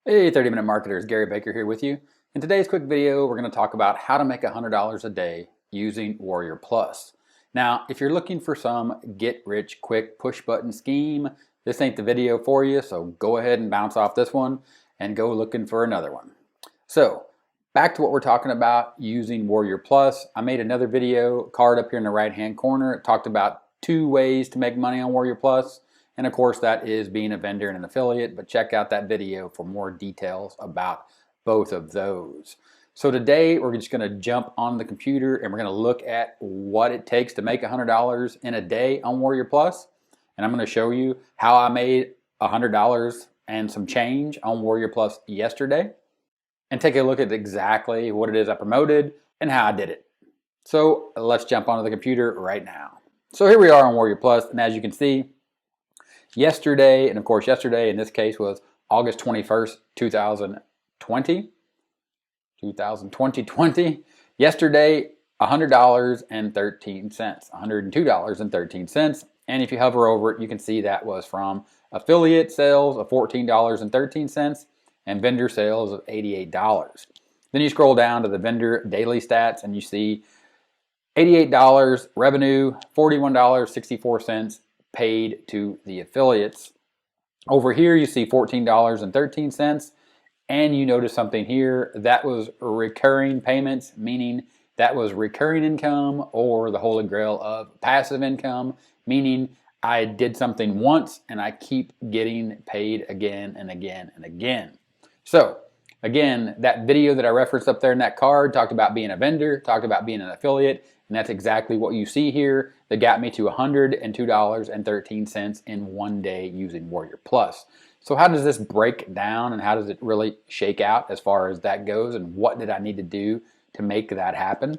Hey, 30-minute marketers, Gary Baker here with you. In today's quick video, we're going to talk about how to make $100 a day using Warrior Plus. Now, if you're looking for some get-rich-quick push-button scheme, this ain't the video for you, so go ahead and bounce off this one and go looking for another one. So, back to what we're talking about using Warrior Plus. I made another video card up here in the right-hand corner. It talked about 2 ways to make money on Warrior Plus. And of course, that is being a vendor and an affiliate, but check out that video for more details about both of those. So today, we're just going to jump on the computer and we're going to look at what it takes to make $100 in a day on Warrior Plus. And I'm going to show you how I made $100 and some change on Warrior Plus yesterday. And take a look at exactly what it is I promoted and how I did it. So let's jump onto the computer right now. So here we are on Warrior Plus, and as you can see, yesterday, and of course yesterday in this case was August 21st, 2020. Yesterday, $100.13, $102.13. And if you hover over it, you can see that was from affiliate sales of $14.13 and vendor sales of $88. Then you scroll down to the vendor daily stats and you see $88 revenue, $41.64 paid to the affiliates. Over here you see $14.13, and you notice something here that was recurring payments, meaning that was recurring income, or the holy grail of passive income, meaning I did something once and I keep getting paid again and again and again. So again, that video that I referenced up there in that card talked about being a vendor, talked about being an affiliate, and that's exactly what you see here that got me to $102.13 in one day using Warrior Plus. So how does this break down and how does it really shake out as far as that goes, and what did I need to do to make that happen?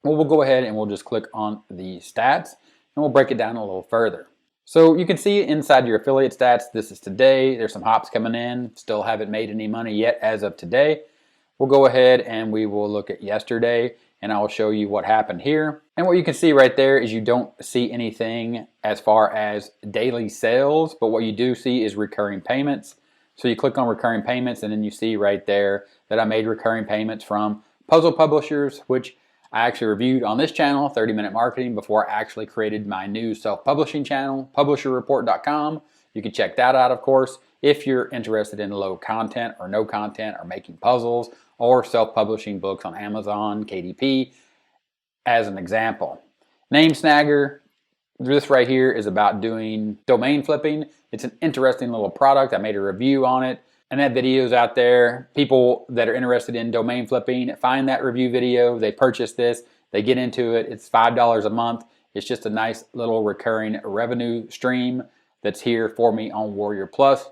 Well, we'll go ahead and we'll just click on the stats and we'll break it down a little further. So you can see inside your affiliate stats, this is today. There's some hops coming in. Still haven't made any money yet as of today. We'll go ahead and we will look at yesterday, and I will show you what happened here. And what you can see right there is you don't see anything as far as daily sales, but what you do see is recurring payments. So you click on recurring payments, and then you see right there that I made recurring payments from puzzle publishers, which I actually reviewed on this channel, 30-minute marketing, before I actually created my new self-publishing channel, publisherreport.com. You can check that out, of course, if you're interested in low content or no content or making puzzles or self-publishing books on Amazon, KDP, as an example. Name Snagger, this right here is about doing domain flipping. It's an interesting little product. I made a review on it, and that video is out there. People that are interested in domain flipping find that review video, they purchase this, they get into it. It's $5 a month. It's just a nice little recurring revenue stream that's here for me on Warrior Plus.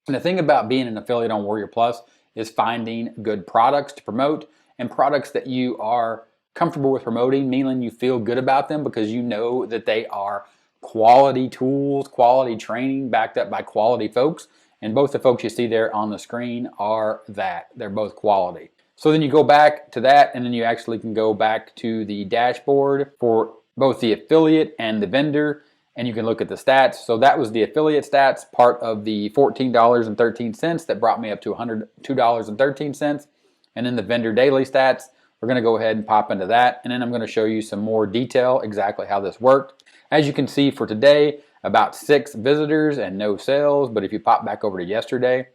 And the thing about being an affiliate on Warrior Plus is finding good products to promote, and products that you are comfortable with promoting, meaning you feel good about them because you know that they are quality tools, quality training backed up by quality folks. And both the folks you see there on the screen are that. They're both quality. So then you go back to that, and then you actually can go back to the dashboard for both the affiliate and the vendor, and you can look at the stats. So that was the affiliate stats, part of the $14.13 that brought me up to $102.13. And then the vendor daily stats, we're going to go ahead and pop into that. And then I'm going to show you some more detail exactly how this worked. As you can see for today, about 6 visitors and no sales. But if you pop back over to yesterday and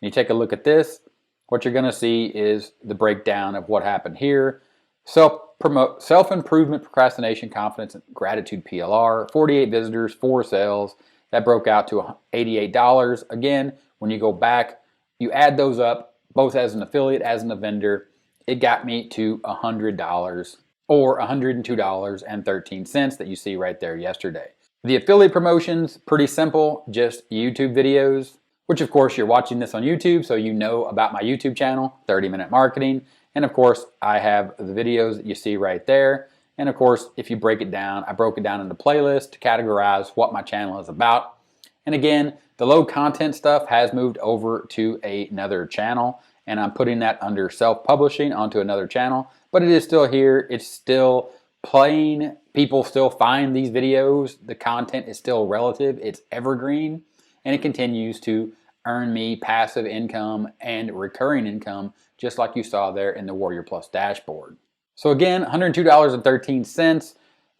you take a look at this, what you're going to see is the breakdown of what happened here. Self-improvement, procrastination, confidence, and gratitude PLR, 48 visitors, 4 sales. That broke out to $88. Again, when you go back, you add those up, both as an affiliate, as a vendor, it got me to $100 or $102.13 that you see right there yesterday. The affiliate promotions, pretty simple, just YouTube videos, which of course you're watching this on YouTube, so you know about my YouTube channel, 30-minute marketing. And of course, I have the videos that you see right there. And of course, if you break it down, I broke it down into playlists to categorize what my channel is about. And again, the low content stuff has moved over to another channel, and I'm putting that under self-publishing onto another channel. But it is still here. It's still playing. People still find these videos. The content is still relative. It's evergreen, and it continues to earn me passive income and recurring income, just like you saw there in the WarriorPlus dashboard. So again, $102.13.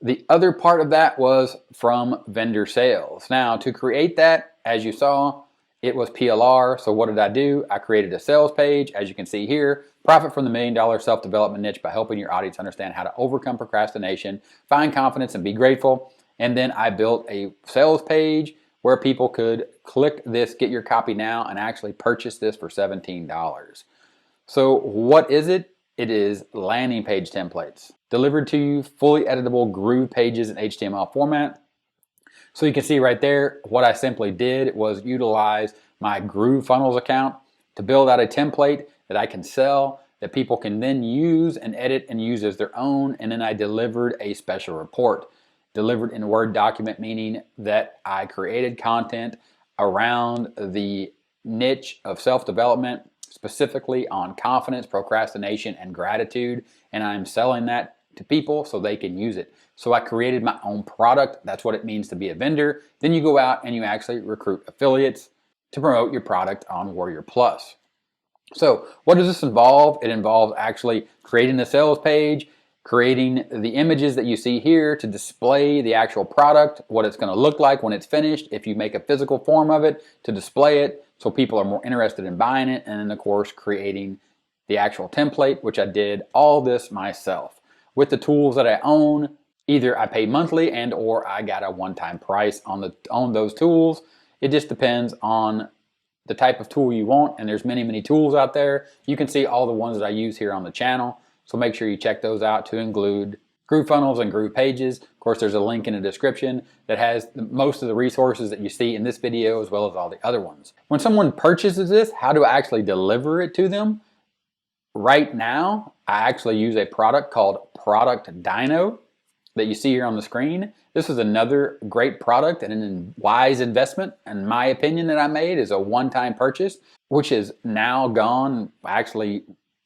The other part of that was from vendor sales. Now, to create that, as you saw, it was PLR. So what did I do? I created a sales page, as you can see here. Profit from the $1 million self-development niche by helping your audience understand how to overcome procrastination, find confidence, and be grateful. And then I built a sales page where people could click this, get your copy now, and actually purchase this for $17. So what is it? It is landing page templates delivered to you, fully editable Groove pages in HTML format. So you can see right there, what I simply did was utilize my Groove Funnels account to build out a template that I can sell, that people can then use and edit and use as their own. And then I delivered a special report, delivered in a Word document, meaning that I created content around the niche of self-development, specifically on confidence, procrastination, and gratitude. And I'm selling that to people so they can use it. So I created my own product. That's what it means to be a vendor. Then you go out and you actually recruit affiliates to promote your product on WarriorPlus. So what does this involve? It involves actually creating the sales page, creating the images that you see here to display the actual product, what it's going to look like when it's finished, if you make a physical form of it, to display it so people are more interested in buying it, and then of course creating the actual template, which I did all this myself. With the tools that I own, either I pay monthly and or I got a one-time price on those tools. It just depends on the type of tool you want, and there's many tools out there. You can see all the ones that I use here on the channel, so make sure you check those out, to include Groove Funnels and Groove Pages. Of course, there's a link in the description that has most of the resources that you see in this video, as well as all the other ones. When someone purchases this, how do I actually deliver it to them? Right now, I actually use a product called Product Dino that you see here on the screen. This is another great product and a wise investment, in my opinion, that I made. Is a one-time purchase, which is now gone, actually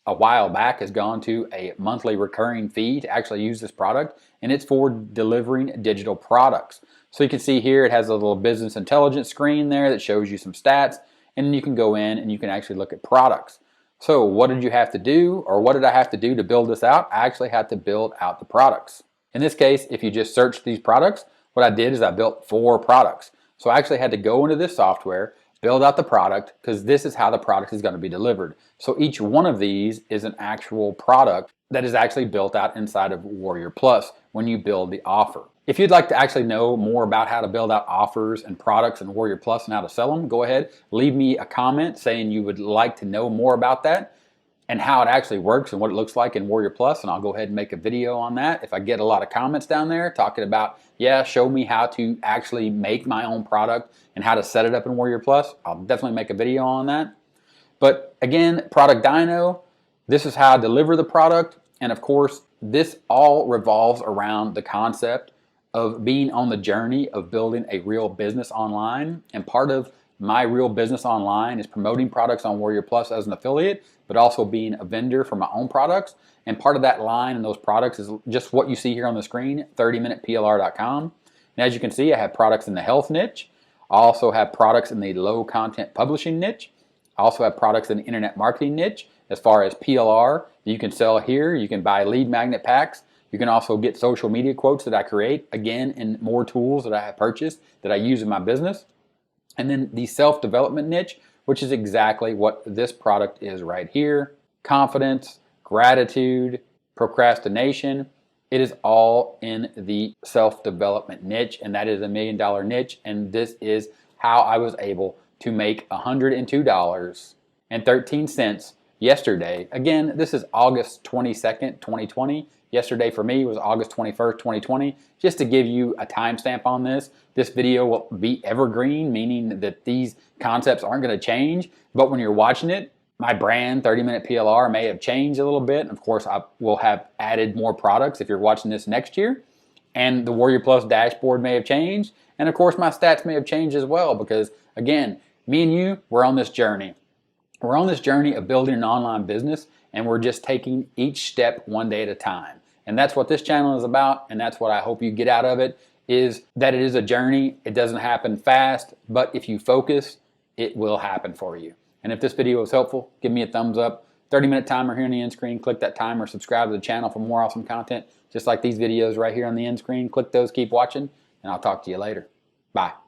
a while back, has gone to a monthly recurring fee to actually use this product, and it's for delivering digital products. So you can see here it has a little business intelligence screen there that shows you some stats, and you can go in and you can actually look at products. So what did you have to do, or what did I have to do to build this out? I actually had to build out the products. In this case, if you just search these products, what I did is I built 4 products. So I actually had to go into this software, build out the product, because this is how the product is going to be delivered. So each one of these is an actual product that is actually built out inside of WarriorPlus when you build the offer. If you'd like to actually know more about how to build out offers and products in WarriorPlus and how to sell them, go ahead, leave me a comment saying you would like to know more about that and how it actually works and what it looks like in WarriorPlus, and I'll go ahead and make a video on that. If I get a lot of comments down there talking about, yeah, show me how to actually make my own product and how to set it up in WarriorPlus, I'll definitely make a video on that. But again, Product Dino, this is how I deliver the product, and of course, this all revolves around the concept of being on the journey of building a real business online. And part of my real business online is promoting products on WarriorPlus as an affiliate, but also being a vendor for my own products. And part of that line and those products is just what you see here on the screen, 30minuteplr.com. And as you can see, I have products in the health niche. I also have products in the low content publishing niche. I also have products in the internet marketing niche. As far as PLR, you can sell here. You can buy lead magnet packs. You can also get social media quotes that I create, again, in more tools that I have purchased that I use in my business. And then the self-development niche, which is exactly what this product is right here. Confidence, gratitude, procrastination. It is all in the self-development niche, and that is a $1 million niche. And this is how I was able to make $102.13 yesterday. Again, this is August 22nd, 2020. Yesterday for me was August 21st, 2020. Just to give you a timestamp on this, this video will be evergreen, meaning that these concepts aren't going to change. But when you're watching it, my brand, 30-Minute PLR, may have changed a little bit. And of course, I will have added more products if you're watching this next year. And the WarriorPlus dashboard may have changed. And of course, my stats may have changed as well, because again, me and you, we're on this journey. We're on this journey of building an online business, and we're just taking each step one day at a time. And that's what this channel is about, and that's what I hope you get out of it, is that it is a journey. It doesn't happen fast, but if you focus it will happen for you. And if this video was helpful, give me a thumbs up. 30-minute timer here on the end screen. Click that timer. Subscribe to the channel for more awesome content, just like these videos right here on the end screen. Click those, keep watching, and I'll talk to you later. Bye.